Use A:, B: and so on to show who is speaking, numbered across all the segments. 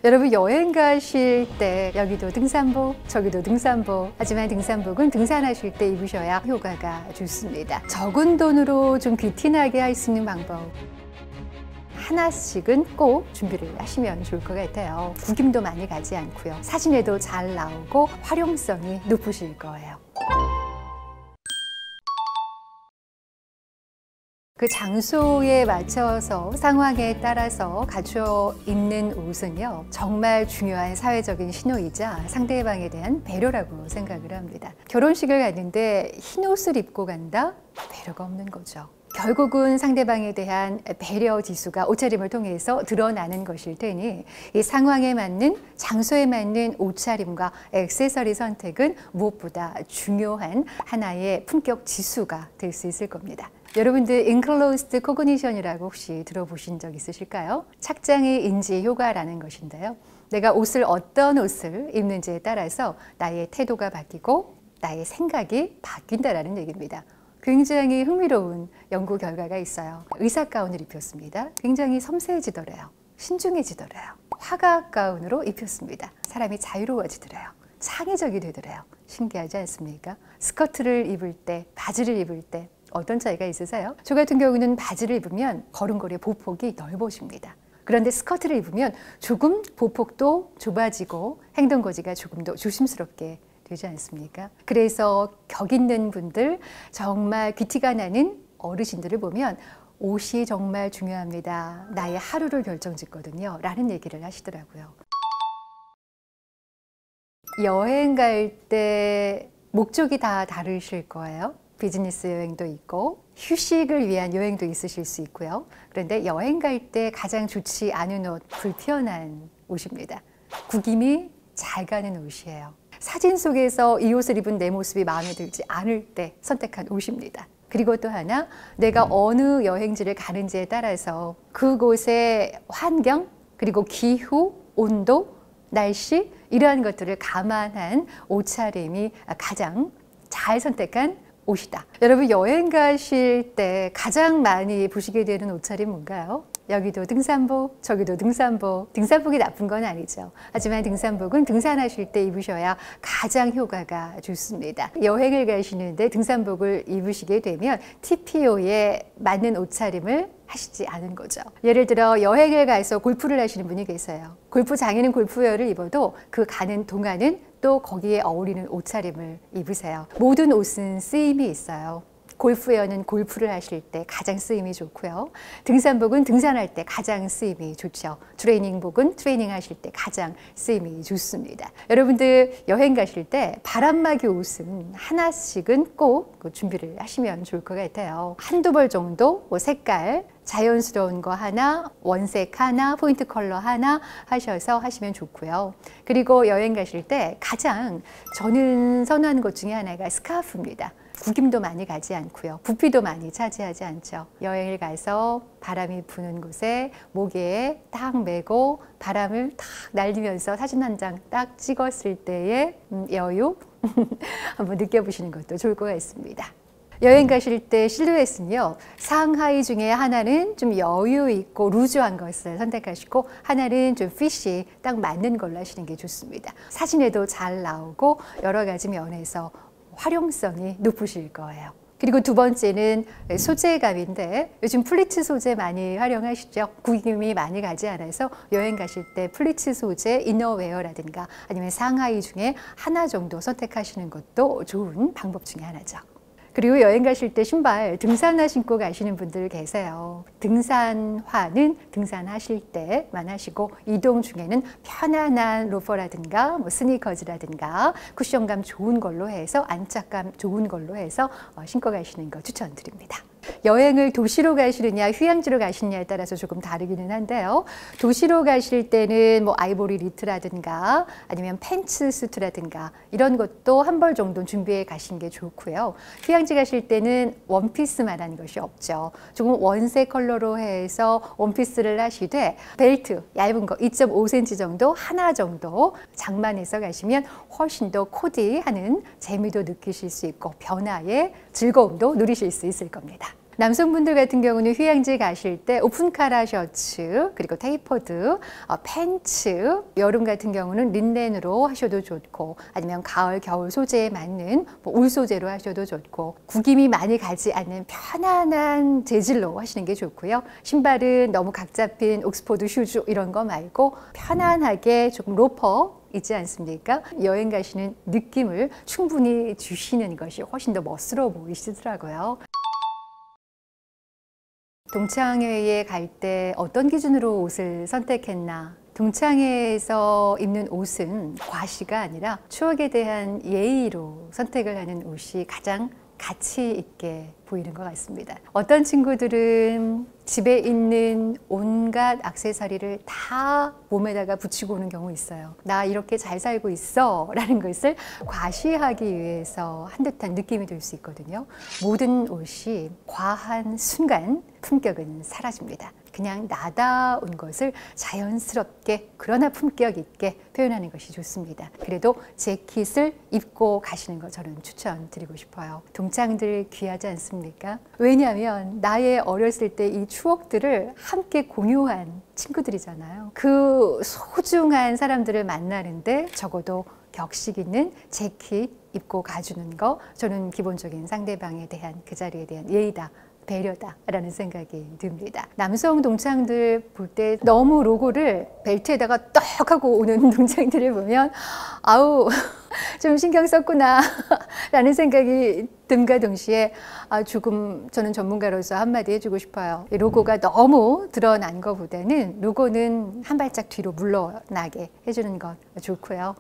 A: 여러분 여행 가실 때 여기도 등산복, 저기도 등산복. 하지만 등산복은 등산하실 때 입으셔야 효과가 좋습니다. 적은 돈으로 좀 귀티나게 할 수 있는 방법. 하나씩은 꼭 준비를 하시면 좋을 것 같아요. 구김도 많이 가지 않고요. 사진에도 잘 나오고 활용성이 높으실 거예요. 그 장소에 맞춰서 상황에 따라서 갖춰 입는 옷은요, 정말 중요한 사회적인 신호이자 상대방에 대한 배려라고 생각을 합니다. 결혼식을 갔는데 흰 옷을 입고 간다? 배려가 없는 거죠. 결국은 상대방에 대한 배려 지수가 옷차림을 통해서 드러나는 것일 테니 이 상황에 맞는, 장소에 맞는 옷차림과 액세서리 선택은 무엇보다 중요한 하나의 품격 지수가 될 수 있을 겁니다. 여러분들 Enclosed Cognition이라고 혹시 들어보신 적 있으실까요? 착장의 인지 효과라는 것인데요. 내가 어떤 옷을 입는지에 따라서 나의 태도가 바뀌고 나의 생각이 바뀐다는 얘기입니다. 굉장히 흥미로운 연구 결과가 있어요. 의사 가운을 입혔습니다. 굉장히 섬세해지더래요. 신중해지더래요. 화가 가운으로 입혔습니다. 사람이 자유로워지더래요. 창의적이 되더래요. 신기하지 않습니까? 스커트를 입을 때, 바지를 입을 때 어떤 차이가 있으세요? 저 같은 경우는 바지를 입으면 걸음걸이의 보폭이 넓어집니다. 그런데 스커트를 입으면 조금 보폭도 좁아지고 행동거지가 조금 더 조심스럽게 되지 않습니까? 그래서 격 있는 분들, 정말 귀티가 나는 어르신들을 보면 옷이 정말 중요합니다. 나의 하루를 결정짓거든요. 라는 얘기를 하시더라고요. 여행 갈 때 목적이 다 다르실 거예요. 비즈니스 여행도 있고 휴식을 위한 여행도 있으실 수 있고요. 그런데 여행 갈 때 가장 좋지 않은 옷, 불편한 옷입니다. 구김이 잘 가는 옷이에요. 사진 속에서 이 옷을 입은 내 모습이 마음에 들지 않을 때 선택한 옷입니다. 그리고 또 하나, 내가 어느 여행지를 가는지에 따라서 그곳의 환경, 그리고 기후, 온도, 날씨 이러한 것들을 감안한 옷차림이 가장 잘 선택한 옷이다. 여러분 여행 가실 때 가장 많이 보시게 되는 옷차림 뭔가요? 여기도 등산복, 저기도 등산복. 등산복이 나쁜 건 아니죠. 하지만 등산복은 등산하실 때 입으셔야 가장 효과가 좋습니다. 여행을 가시는데 등산복을 입으시게 되면 TPO에 맞는 옷차림을 하시지 않은 거죠. 예를 들어 여행을 가서 골프를 하시는 분이 계세요. 골프장에는 골프웨어를 입어도 그 가는 동안은 또 거기에 어울리는 옷차림을 입으세요. 모든 옷은 쓰임이 있어요. 골프웨어는 골프를 하실 때 가장 쓰임이 좋고요. 등산복은 등산할 때 가장 쓰임이 좋죠. 트레이닝복은 트레이닝 하실 때 가장 쓰임이 좋습니다. 여러분들 여행 가실 때 바람막이 옷은 하나씩은 꼭 준비를 하시면 좋을 것 같아요. 한두 벌 정도 색깔 자연스러운 거 하나, 원색 하나, 포인트 컬러 하나 하셔서 하시면 좋고요. 그리고 여행 가실 때 가장 저는 선호하는 것 중에 하나가 스카프입니다. 구김도 많이 가지 않고요. 부피도 많이 차지하지 않죠. 여행을 가서 바람이 부는 곳에 목에 딱 메고 바람을 딱 날리면서 사진 한 장 딱 찍었을 때의 여유 한번 느껴보시는 것도 좋을 것 같습니다. 여행 가실 때 실루엣은요, 상하이 중에 하나는 좀 여유 있고 루즈한 것을 선택하시고 하나는 좀 핏이 딱 맞는 걸로 하시는 게 좋습니다. 사진에도 잘 나오고 여러 가지 면에서 활용성이 높으실 거예요. 그리고 두 번째는 소재감인데 요즘 플리츠 소재 많이 활용하시죠. 구김이 많이 가지 않아서 여행 가실 때 플리츠 소재 이너웨어라든가 아니면 상하이 중에 하나 정도 선택하시는 것도 좋은 방법 중에 하나죠. 그리고 여행 가실 때 신발 등산화 신고 가시는 분들 계세요. 등산화는 등산하실 때만 하시고 이동 중에는 편안한 로퍼라든가 스니커즈라든가 쿠션감 좋은 걸로 해서 안착감 좋은 걸로 해서 신고 가시는 거 추천드립니다. 여행을 도시로 가시느냐 휴양지로 가시느냐에 따라서 조금 다르기는 한데요. 도시로 가실 때는 아이보리 니트라든가 아니면 팬츠 수트라든가 이런 것도 한 벌 정도 준비해 가시는 게 좋고요. 휴양지 가실 때는 원피스만 하는 것이 없죠. 조금 원색 컬러로 해서 원피스를 하시되 벨트 얇은 거 2.5cm 정도 하나 정도 장만해서 가시면 훨씬 더 코디하는 재미도 느끼실 수 있고 변화의 즐거움도 누리실 수 있을 겁니다. 남성분들 같은 경우는 휴양지 가실 때 오픈카라 셔츠, 그리고 테이퍼드, 팬츠, 여름 같은 경우는 린넨으로 하셔도 좋고, 아니면 가을, 겨울 소재에 맞는 울 소재로 하셔도 좋고, 구김이 많이 가지 않는 편안한 재질로 하시는 게 좋고요. 신발은 너무 각 잡힌 옥스포드 슈즈 이런 거 말고 편안하게 조금 로퍼 있지 않습니까? 여행 가시는 느낌을 충분히 주시는 것이 훨씬 더 멋스러워 보이시더라고요. 동창회에 갈 때 어떤 기준으로 옷을 선택했나? 동창회에서 입는 옷은 과시가 아니라 추억에 대한 예의로 선택을 하는 옷이 가장 가치 있게 보이는 것 같습니다. 어떤 친구들은 집에 있는 온갖 액세서리를 다 몸에다가 붙이고 오는 경우 있어요. 나 이렇게 잘 살고 있어 라는 것을 과시하기 위해서 한 듯한 느낌이 들 수 있거든요. 모든 옷이 과한 순간 품격은 사라집니다. 그냥 나다운 것을 자연스럽게 그러나 품격 있게 표현하는 것이 좋습니다. 그래도 재킷을 입고 가시는 거 저는 추천드리고 싶어요. 동창들 귀하지 않습니까? 왜냐하면 나의 어렸을 때 이 추억들을 함께 공유한 친구들이잖아요. 그 소중한 사람들을 만나는데 적어도 격식 있는 재킷 입고 가주는 거, 저는 기본적인 상대방에 대한 그 자리에 대한 예의다, 배려다라는 생각이 듭니다. 남성 동창들 볼 때 너무 로고를 벨트에다가 떡 하고 오는 동창들을 보면 아우 좀 신경 썼구나 라는 생각이 듦과 동시에 조금 저는 전문가로서 한마디 해주고 싶어요. 로고가 너무 드러난 것보다는 로고는 한 발짝 뒤로 물러나게 해주는 것 좋고요.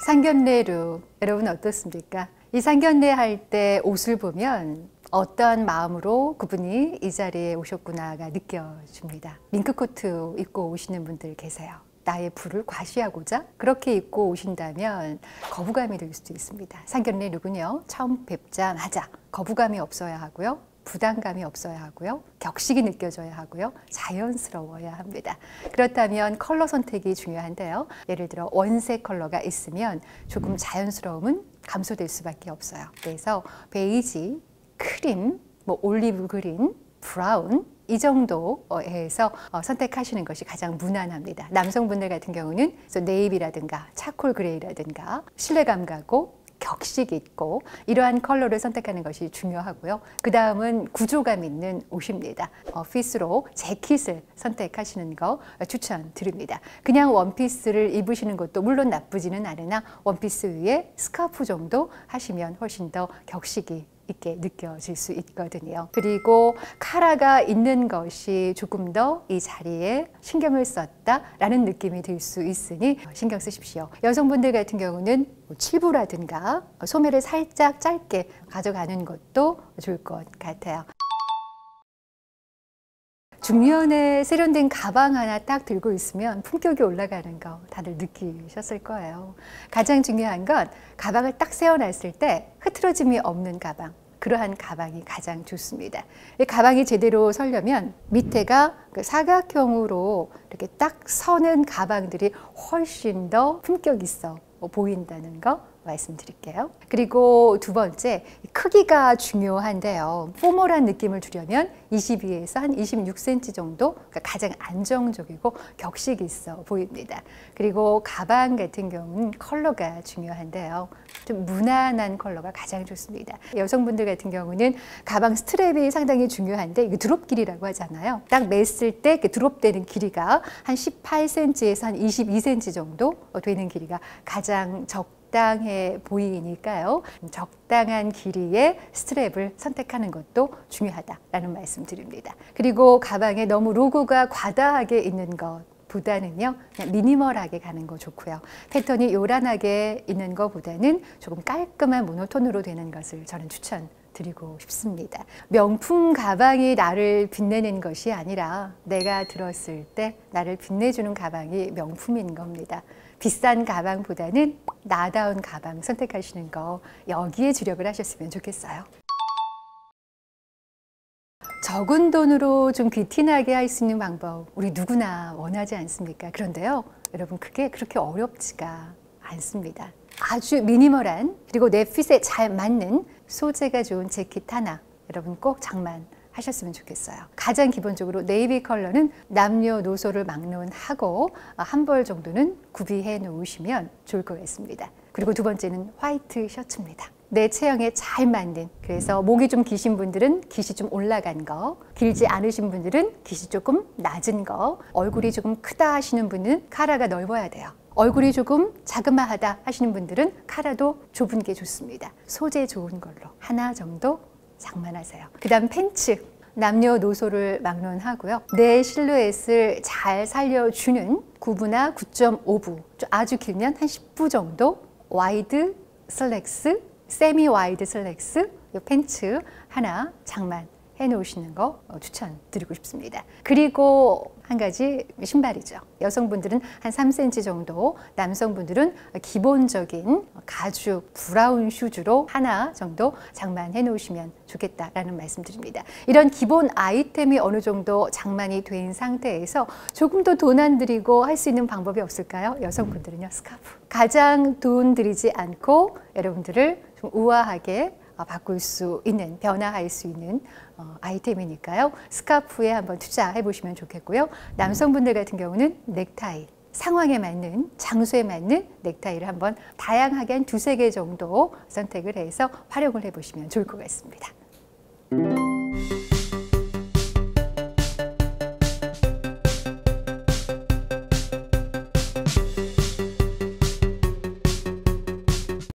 A: 상견례 룩 여러분 어떻습니까? 이 상견례 할 때 옷을 보면 어떠한 마음으로 그분이 이 자리에 오셨구나가 느껴집니다. 밍크코트 입고 오시는 분들 계세요. 나의 부를 과시하고자 그렇게 입고 오신다면 거부감이 들 수도 있습니다. 상견례 룩은요, 처음 뵙자마자 거부감이 없어야 하고요, 부담감이 없어야 하고요, 격식이 느껴져야 하고요, 자연스러워야 합니다. 그렇다면 컬러 선택이 중요한데요. 예를 들어 원색 컬러가 있으면 조금 자연스러움은 감소될 수밖에 없어요. 그래서 베이지, 크림, 올리브 그린, 브라운 이 정도에서 선택하시는 것이 가장 무난합니다. 남성분들 같은 경우는 네이비라든가 차콜 그레이라든가 신뢰감 가고 격식 있고 이러한 컬러를 선택하는 것이 중요하고요. 그 다음은 구조감 있는 옷입니다. 피스로 재킷을 선택하시는 거 추천드립니다. 그냥 원피스를 입으시는 것도 물론 나쁘지는 않으나 원피스 위에 스카프 정도 하시면 훨씬 더 격식이 있게 느껴질 수 있거든요. 그리고 카라가 있는 것이 조금 더 이 자리에 신경을 썼다라는 느낌이 들 수 있으니 신경 쓰십시오. 여성분들 같은 경우는 칠부라든가 소매를 살짝 짧게 가져가는 것도 좋을 것 같아요. 중년에 세련된 가방 하나 딱 들고 있으면 품격이 올라가는 거 다들 느끼셨을 거예요. 가장 중요한 건 가방을 딱 세워놨을 때 흐트러짐이 없는 가방, 그러한 가방이 가장 좋습니다. 이 가방이 제대로 서려면 밑에가 그 사각형으로 이렇게 딱 서는 가방들이 훨씬 더 품격 있어 보인다는 거 말씀드릴게요. 그리고 두 번째, 크기가 중요한데요. 포멀한 느낌을 주려면 22에서 한 26cm 정도, 그러니까 가장 안정적이고 격식 있어 보입니다. 그리고 가방 같은 경우는 컬러가 중요한데요. 좀 무난한 컬러가 가장 좋습니다. 여성분들 같은 경우는 가방 스트랩이 상당히 중요한데 이게 드롭 길이라고 하잖아요. 딱 맸을 때 드롭되는 길이가 한 18cm에서 한 22cm 정도 되는 길이가 가장 적당해 보이니까요. 적당한 길이의 스트랩을 선택하는 것도 중요하다라는 말씀 드립니다. 그리고 가방에 너무 로고가 과다하게 있는 것 보다는요, 그냥 미니멀하게 가는 거 좋고요. 패턴이 요란하게 있는 것보다는 조금 깔끔한 모노톤으로 되는 것을 저는 추천드리고 싶습니다. 명품 가방이 나를 빛내는 것이 아니라 내가 들었을 때 나를 빛내주는 가방이 명품인 겁니다. 비싼 가방보다는 나다운 가방 선택하시는 거 여기에 주력을 하셨으면 좋겠어요. 적은 돈으로 좀 귀티나게 할 수 있는 방법 우리 누구나 원하지 않습니까? 그런데요, 여러분 그게 그렇게 어렵지가 않습니다. 아주 미니멀한 그리고 내 핏에 잘 맞는 소재가 좋은 재킷 하나 여러분 꼭 장만하셨으면 좋겠어요. 가장 기본적으로 네이비 컬러는 남녀노소를 막론하고 한 벌 정도는 구비해 놓으시면 좋을 것 같습니다. 그리고 두 번째는 화이트 셔츠입니다. 내 체형에 잘 맞는, 그래서 목이 좀 기신 분들은 깃이 좀 올라간 거, 길지 않으신 분들은 깃이 조금 낮은 거, 얼굴이 조금 크다 하시는 분은 카라가 넓어야 돼요. 얼굴이 조금 자그마하다 하시는 분들은 카라도 좁은 게 좋습니다. 소재 좋은 걸로 하나 정도 장만하세요. 그 다음 팬츠. 남녀노소를 막론하고요. 내 실루엣을 잘 살려주는 9부나 9.5부, 아주 길면 한 10부 정도 와이드 슬랙스, 세미 와이드 슬랙스 이 팬츠 하나 장만해 놓으시는 거 추천드리고 싶습니다. 그리고 한 가지 신발이죠. 여성분들은 한 3cm 정도, 남성분들은 기본적인 가죽 브라운 슈즈로 하나 정도 장만해 놓으시면 좋겠다라는 말씀드립니다. 이런 기본 아이템이 어느 정도 장만이 된 상태에서 조금 더 돈 안 들이고 할 수 있는 방법이 없을까요? 여성분들은요, 스카프. 가장 돈 들이지 않고 여러분들을 좀 우아하게 바꿀 수 있는, 변화할 수 있는 아이템이니까요. 스카프에 한번 투자해 보시면 좋겠고요. 남성분들 같은 경우는 넥타이, 상황에 맞는, 장소에 맞는 넥타이를 한번 다양하게 한 2-3개 정도 선택을 해서 활용을 해 보시면 좋을 것 같습니다.